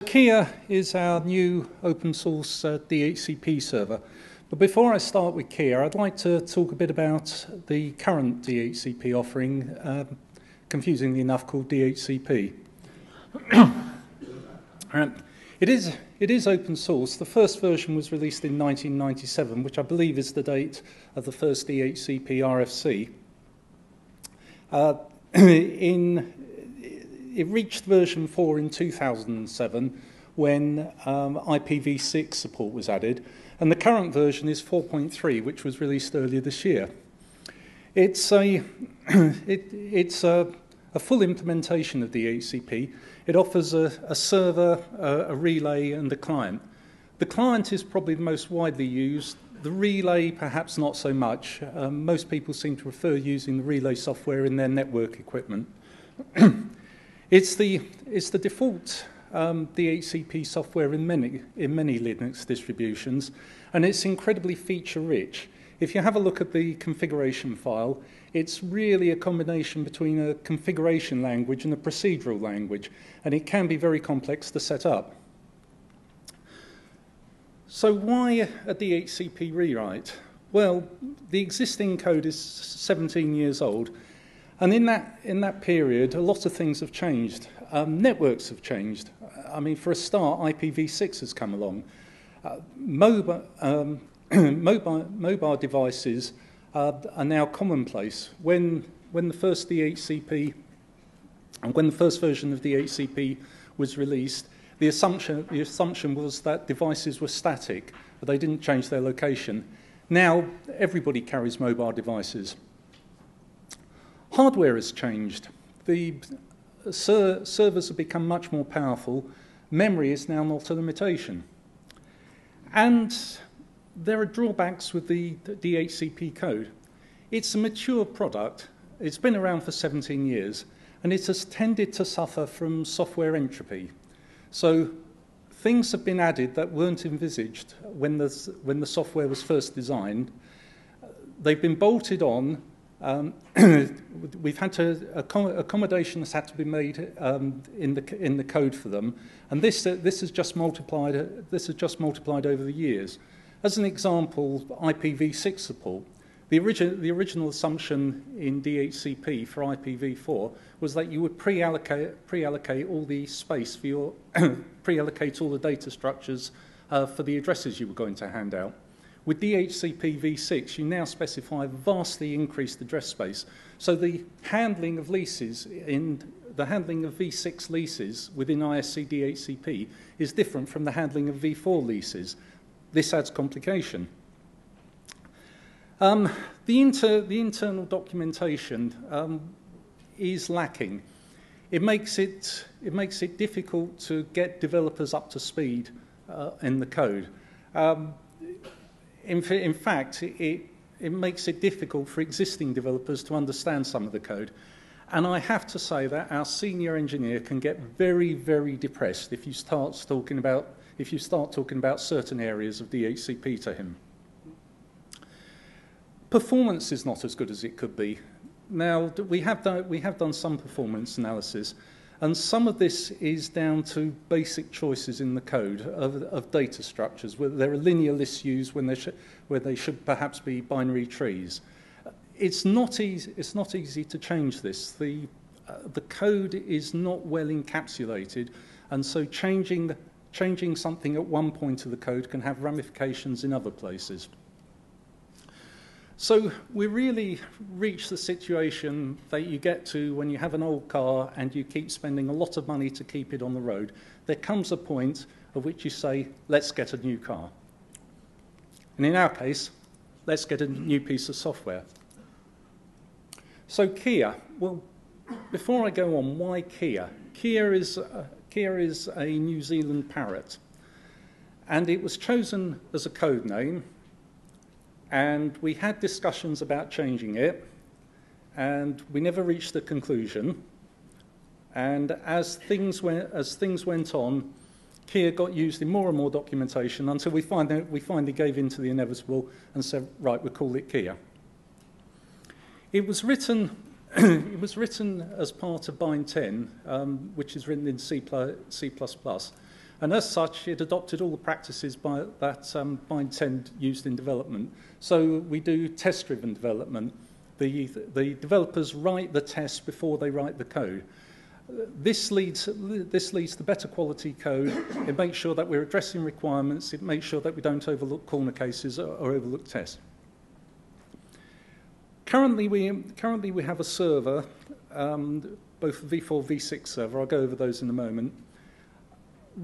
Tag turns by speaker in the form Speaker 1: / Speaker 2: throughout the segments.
Speaker 1: Kia is our new open source DHCP server. But before I start with Kia, I'd like to talk a bit about the current DHCP offering, confusingly enough called DHCP. It is open source. The first version was released in 1997, which I believe is the date of the first DHCP RFC. It reached version 4 in 2007 when IPv6 support was added, and the current version is 4.3, which was released earlier this year. It's a full implementation of DHCP. It offers a server, a relay, and a client. The client is probably the most widely used. The relay, perhaps not so much. Most people seem to prefer using the relay software in their network equipment. It's the default DHCP software in many Linux distributions, and it's incredibly feature-rich. If you have a look at the configuration file, it's really a combination between a configuration language and a procedural language, and it can be very complex to set up. So why a DHCP rewrite? Well, the existing code is 17 years old, and in that period, a lot of things have changed. Networks have changed. I mean, for a start, IPv6 has come along. Mobile devices are now commonplace. When the first DHCP and when the first version of DHCP was released, the assumption was that devices were static, but they didn't change their location. Now everybody carries mobile devices. Hardware has changed. The servers have become much more powerful. Memory is now not a limitation. And there are drawbacks with the DHCP code. It's a mature product. It's been around for 17 years, and it has tended to suffer from software entropy. So things have been added that weren't envisaged when the software was first designed. They've been bolted on. We've had to accommodation has had to be made in the code for them, and this has just multiplied over the years. As an example, IPv6 support. The original assumption in DHCP for IPv4 was that you would pre-allocate all the space for your pre-allocate all the data structures for the addresses you were going to hand out. With DHCPv6, you now specify vastly increased address space. So the handling of leases the handling of v6 leases within ISC DHCP is different from the handling of v4 leases. This adds complication. The internal documentation is lacking. It makes it difficult to get developers up to speed in the code. In fact, it makes it difficult for existing developers to understand some of the code. And I have to say that our senior engineer can get very, very depressed if you start talking about certain areas of DHCP to him. Performance is not as good as it could be. Now, we have done some performance analysis, and some of this is down to basic choices in the code of data structures, where there are linear lists used when they should perhaps be binary trees. It's not easy to change this. The code is not well encapsulated, and so changing something at one point of the code can have ramifications in other places. So we really reach the situation that you get to when you have an old car and you keep spending a lot of money to keep it on the road. There comes a point at which you say, let's get a new car. And in our case, let's get a new piece of software. So Kia, well, before I go on, why Kia? Kia is a New Zealand parrot, and it was chosen as a code name. And we had discussions about changing it, and we never reached a conclusion. And as things went on, Kia got used in more and more documentation until we finally gave in to the inevitable and said, right, we'll call it Kia. It was written as part of Bind 10, which is written in C++. And as such, it adopted all the practices that by intent used in development. So we do test-driven development. The developers write the test before they write the code. This leads to better quality code. It makes sure that we're addressing requirements. It makes sure that we don't overlook corner cases or overlook tests. Currently, we have a server, both v4, v6 server. I'll go over those in a moment.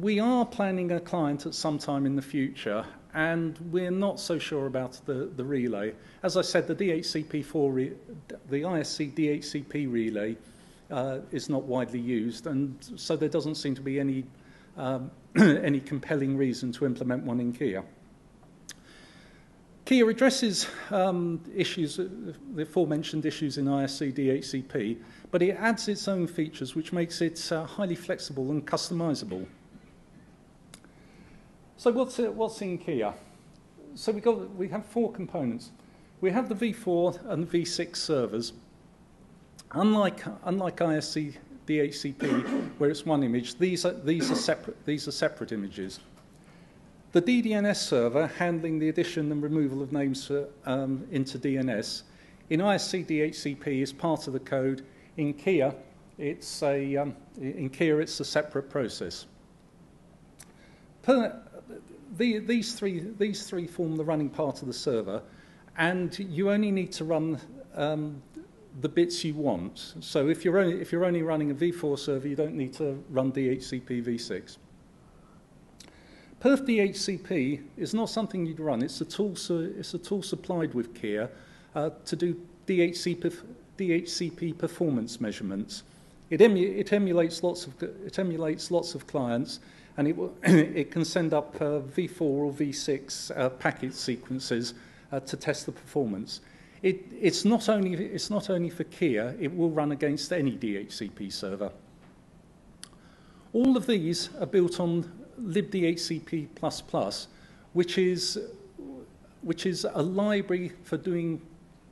Speaker 1: We are planning a client at some time in the future, and we're not so sure about the relay. As I said, the DHCP4, the ISC DHCP relay is not widely used, and so there doesn't seem to be any any compelling reason to implement one in Kia. Kia addresses issues, the aforementioned issues in ISC DHCP, but it adds its own features which makes it highly flexible and customizable. So what's in Kia? So we have 4 components. We have the v4 and the v6 servers. Unlike ISC DHCP, where it's one image, these are separate images. The DDNS server, handling the addition and removal of names into DNS, in ISC DHCP is part of the code. In Kia, it's a separate process. These three form the running part of the server, and you only need to run the bits you want. So if you're only running a v4 server, you don't need to run DHCPv6. Perf DHCP is not something you'd run. It's a tool supplied with Kia to do DHCP performance measurements. It emulates lots of clients, and it can send up v4 or v6 packet sequences to test the performance. It's not only for Kia. It will run against any DHCP server. All of these are built on libDHCP++, which is a library for doing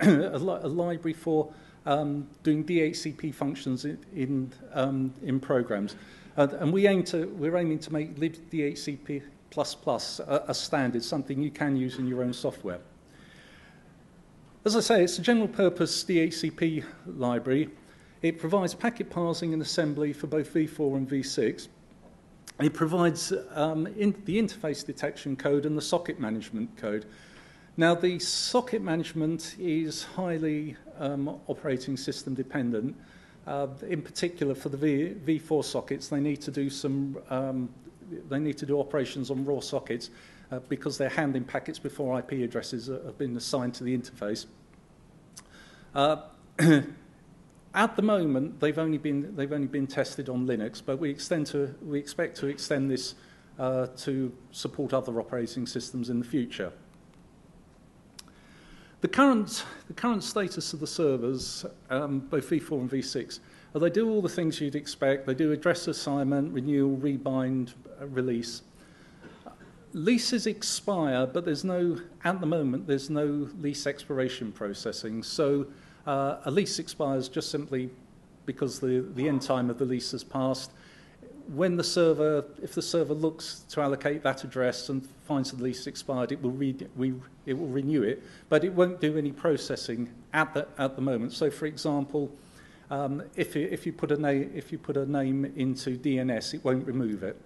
Speaker 1: a library for doing DHCP functions in programs, and we're aiming to make libDHCP++ a standard, something you can use in your own software. As I say, it's a general purpose DHCP library. It provides packet parsing and assembly for both v4 and v6. It provides the interface detection code and the socket management code. Now, the socket management is highly operating system dependent. In particular, for the v4 sockets, they need to do operations on raw sockets because they're handling packets before IP addresses have been assigned to the interface. At the moment, they've only been tested on Linux, but we expect to extend this to support other operating systems in the future. The current status of the servers, both v4 and v6, are they do all the things you'd expect. They do address assignment, renewal, rebind, release. Leases expire, but at the moment, there's no lease expiration processing. So a lease expires just simply because the end time of the lease has passed. If the server looks to allocate that address and finds the lease expired, it will renew it, but it won't do any processing at the moment. So, for example, if you put a name into DNS, it won't remove it.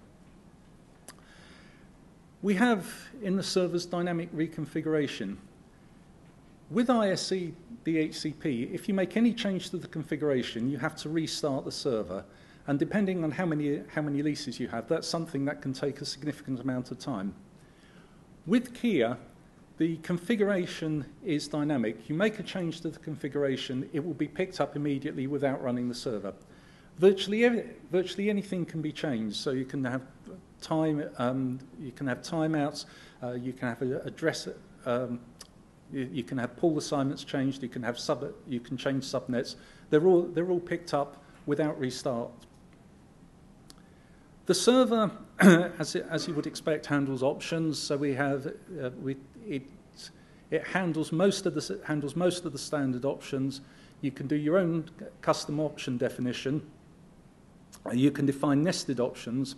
Speaker 1: We have in the servers dynamic reconfiguration. With ISC DHCP, if you make any change to the configuration, you have to restart the server. And depending on how many leases you have, that's something that can take a significant amount of time. With Kia, the configuration is dynamic. You make a change to the configuration, it will be picked up immediately without running the server. Virtually anything can be changed. So you can have you can have timeouts, you can have address. You can have pull assignments changed. You can change subnets. They're all picked up without restart. The server, as you would expect, handles options. So we have it handles most of the standard options. You can do your own custom option definition. You can define nested options.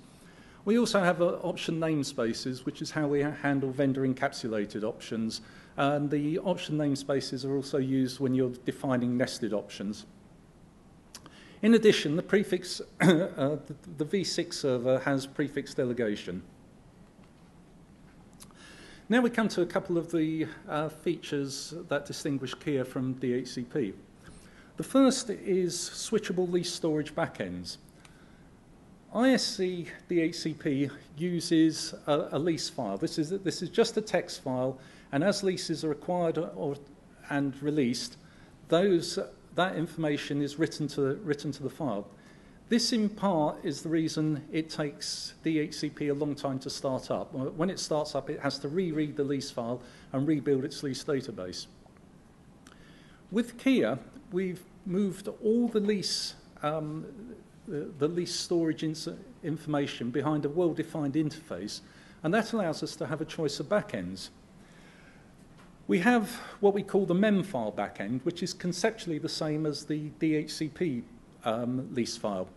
Speaker 1: We also have option namespaces, which is how we handle vendor encapsulated options. And the option namespaces are also used when you're defining nested options. In addition, the prefix, the V6 server has prefix delegation. Now we come to a couple of the features that distinguish Kia from DHCP. The first is switchable lease storage backends. ISC DHCP uses a lease file. This is just a text file, and as leases are acquired and released, that information is written to the file. This, in part, is the reason it takes DHCP a long time to start up. When it starts up, it has to reread the lease file and rebuild its lease database. With Kia, we've moved all the lease storage information behind a well-defined interface, and that allows us to have a choice of backends. We have what we call the mem file backend, which is conceptually the same as the DHCP lease file.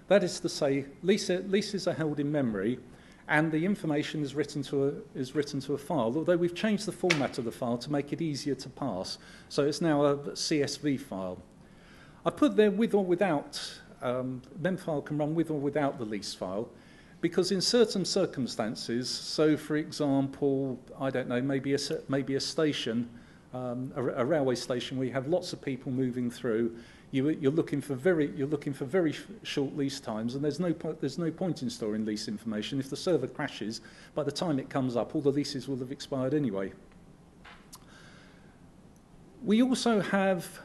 Speaker 1: That is to say, leases are held in memory, and the information is written to a file, although we've changed the format of the file to make it easier to parse, so it's now a CSV file. I put there with or without, mem file can run with or without the lease file, because in certain circumstances, so for example, I don't know, maybe a station, a railway station where you have lots of people moving through, you're looking for very short lease times, and there's no point in storing lease information. If the server crashes, by the time it comes up, all the leases will have expired anyway. We also have,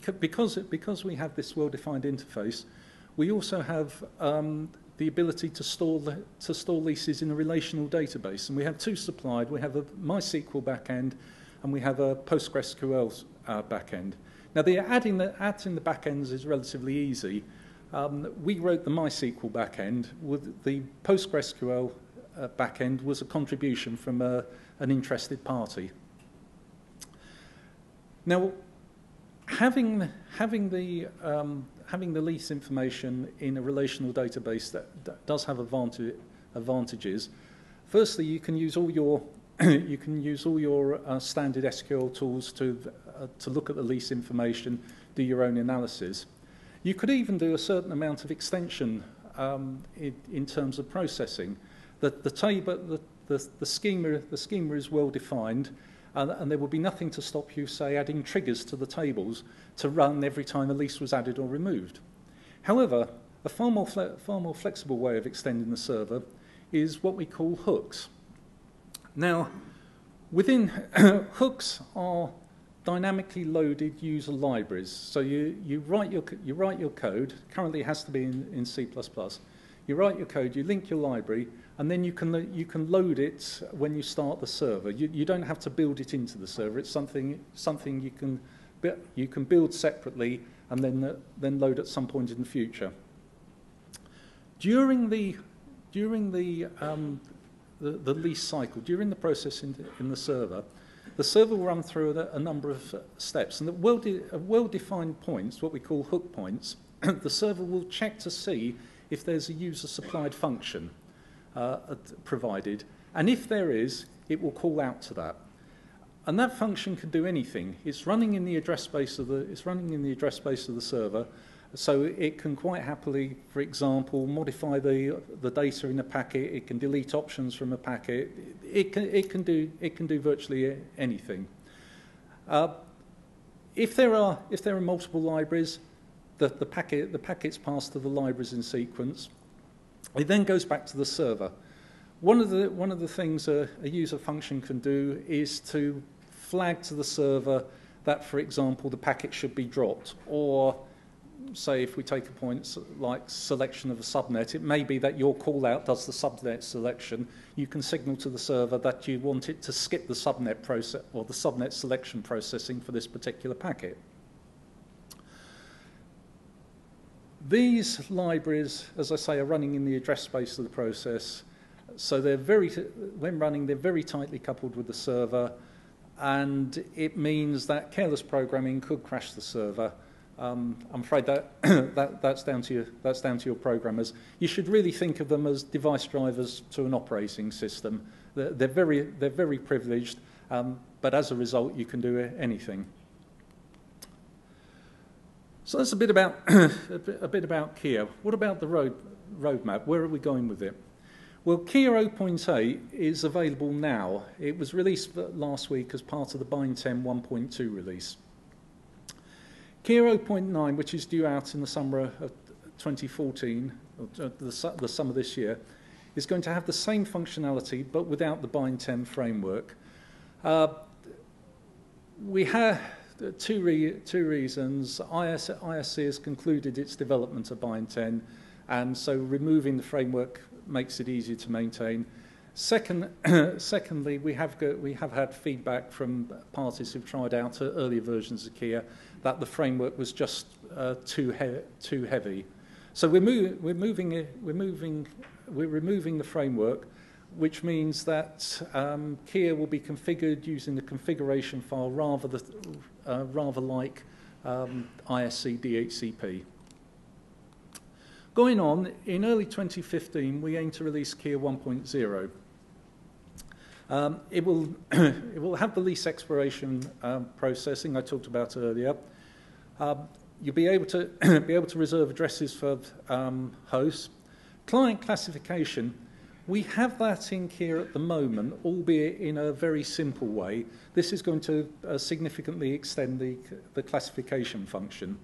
Speaker 1: because we have this well-defined interface, we also have the ability to store leases in a relational database, and we have two supplied. We have a MySQL backend, and we have a PostgreSQL backend. Now, adding the backends is relatively easy. We wrote the MySQL backend. With the PostgreSQL backend was a contribution from an interested party. Now, having the lease information in a relational database that does have advantages. Firstly, you can use all your standard SQL tools to look at the lease information, do your own analysis. You could even do a certain amount of extension in terms of processing. The schema is well defined. And there will be nothing to stop you, say, adding triggers to the tables to run every time a lease was added or removed. However, a far more flexible way of extending the server is what we call hooks. Now, within hooks are dynamically loaded user libraries. So you write your code. Currently, it has to be in C++. You write your code, you link your library, and then you can load it when you start the server. You don't have to build it into the server. It's something you can build separately and then load at some point in the future. During the lease cycle, during the process in the server will run through a number of steps, and at well-defined points, what we call hook points, the server will check to see if there's a user-supplied function provided, and if there is, it will call out to that. And that function can do anything. It's running in the address space of the server, so it can quite happily, for example, modify the data in a packet. It can delete options from a packet. It can do virtually anything. If there are multiple libraries, the packet's passed to the libraries in sequence. It then goes back to the server. One of the things a user function can do is to flag to the server that, for example, the packet should be dropped, or say if we take a point like selection of a subnet, it may be that your call out does the subnet selection. You can signal to the server that you want it to skip the subnet process or the subnet selection processing for this particular packet. These libraries, as I say, are running in the address space of the process, so when running, they're very tightly coupled with the server, and it means that careless programming could crash the server. I'm afraid that, that's down to your programmers. You should really think of them as device drivers to an operating system. They're very privileged, but as a result, you can do anything. So that's a bit about Kia. What about the roadmap? Where are we going with it? Well, Kia 0.8 is available now. It was released last week as part of the Bind 10 1.2 release. Kia 0.9, which is due out in the summer of 2014, or the summer this year, is going to have the same functionality but without the Bind 10 framework. We have two reasons. ISC has concluded its development of Bind 10, and so removing the framework makes it easier to maintain. Secondly, we have had feedback from parties who've tried out earlier versions of Kia that the framework was just too heavy. So we're removing the framework, which means that Kia will be configured using the configuration file rather like ISC DHCP. Going on, in early 2015, we aim to release Kia 1.0. It will have the lease expiration processing I talked about earlier. You'll be able to reserve addresses for hosts. Client classification, we have that in Kia at the moment, albeit in a very simple way. This is going to significantly extend the classification function.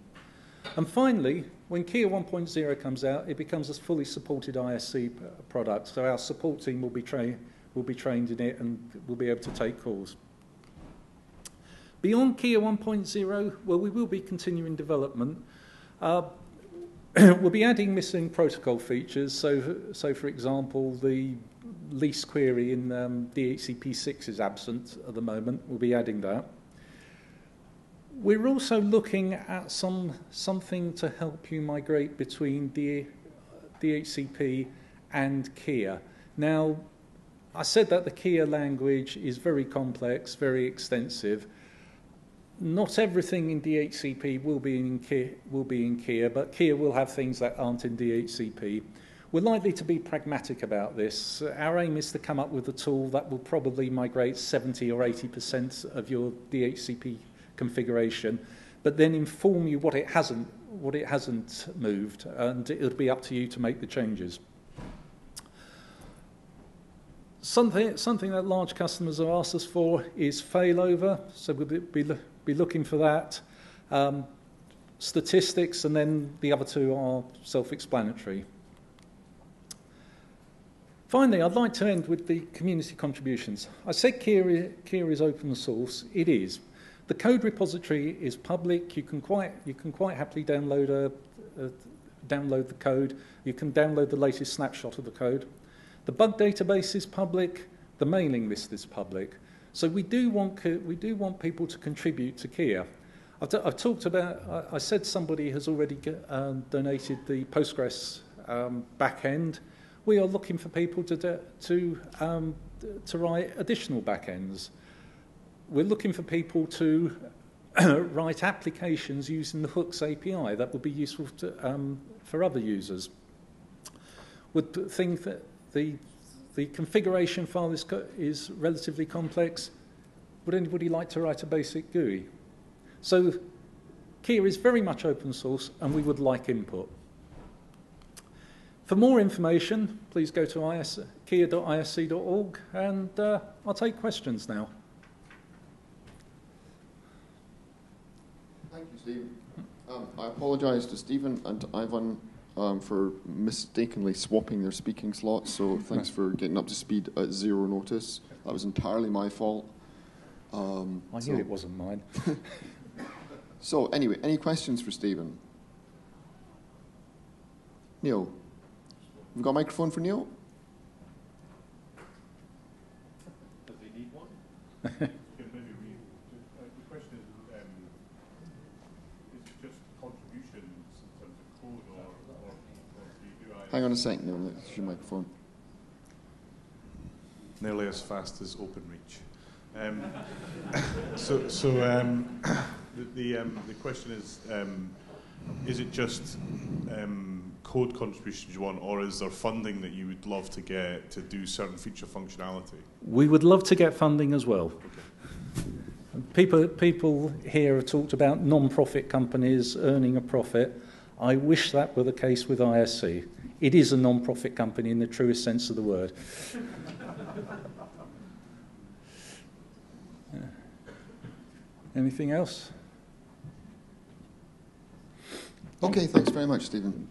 Speaker 1: And finally, when Kia 1.0 comes out, it becomes a fully supported ISC product. So our support team will be trained in it and will be able to take calls. Beyond Kia 1.0, well, we will be continuing development. We'll be adding missing protocol features. So for example, the lease query in DHCP6 is absent at the moment. We'll be adding that. We're also looking at something to help you migrate between DHCP and Kia. Now, I said that the Kia language is very complex, very extensive. Not everything in DHCP will be in Kia, but Kia will have things that aren't in DHCP. We're likely to be pragmatic about this. Our aim is to come up with a tool that will probably migrate 70 or 80% of your DHCP configuration, but then inform you what it hasn't moved, and it'll be up to you to make the changes. Something that large customers have asked us for is failover, so we'll be looking for that. Statistics, and then the other two are self-explanatory. Finally, I'd like to end with the community contributions. I said Kia is open source. It is. The code repository is public. You can quite happily download the code. You can download the latest snapshot of the code. The bug database is public. The mailing list is public. So we do want people to contribute to Kia. I've talked about. I said somebody has already donated the Postgres backend. We are looking for people to write additional backends. We're looking for people to write applications using the Hooks API that will be useful for other users. Would think that the configuration file is relatively complex. Would anybody like to write a basic GUI? So Kia is very much open source, and we would like input. For more information, please go to kia.isc.org, and I'll take questions now.
Speaker 2: Thank you, Stephen. I apologise to Stephen and Ivan for mistakenly swapping their speaking slots, so thanks for getting up to speed at zero notice. That was entirely my fault.
Speaker 1: I knew it wasn't mine.
Speaker 2: So anyway, any questions for Stephen? Neil? We've got a microphone for Neil?
Speaker 3: Does he need one? The question is it just contributions in terms of code, or do you do
Speaker 2: Hang on a second, Neil. That's your microphone.
Speaker 3: nearly as fast as OpenReach. The question is it just code contributions you want, or is there funding that you would love to get to do certain feature functionality?
Speaker 1: We would love to get funding as well.
Speaker 3: Okay.
Speaker 1: People here have talked about non-profit companies earning a profit. I wish that were the case with ISC. It is a non-profit company in the truest sense of the word. Anything else?
Speaker 2: Okay, thanks very much, Stephen.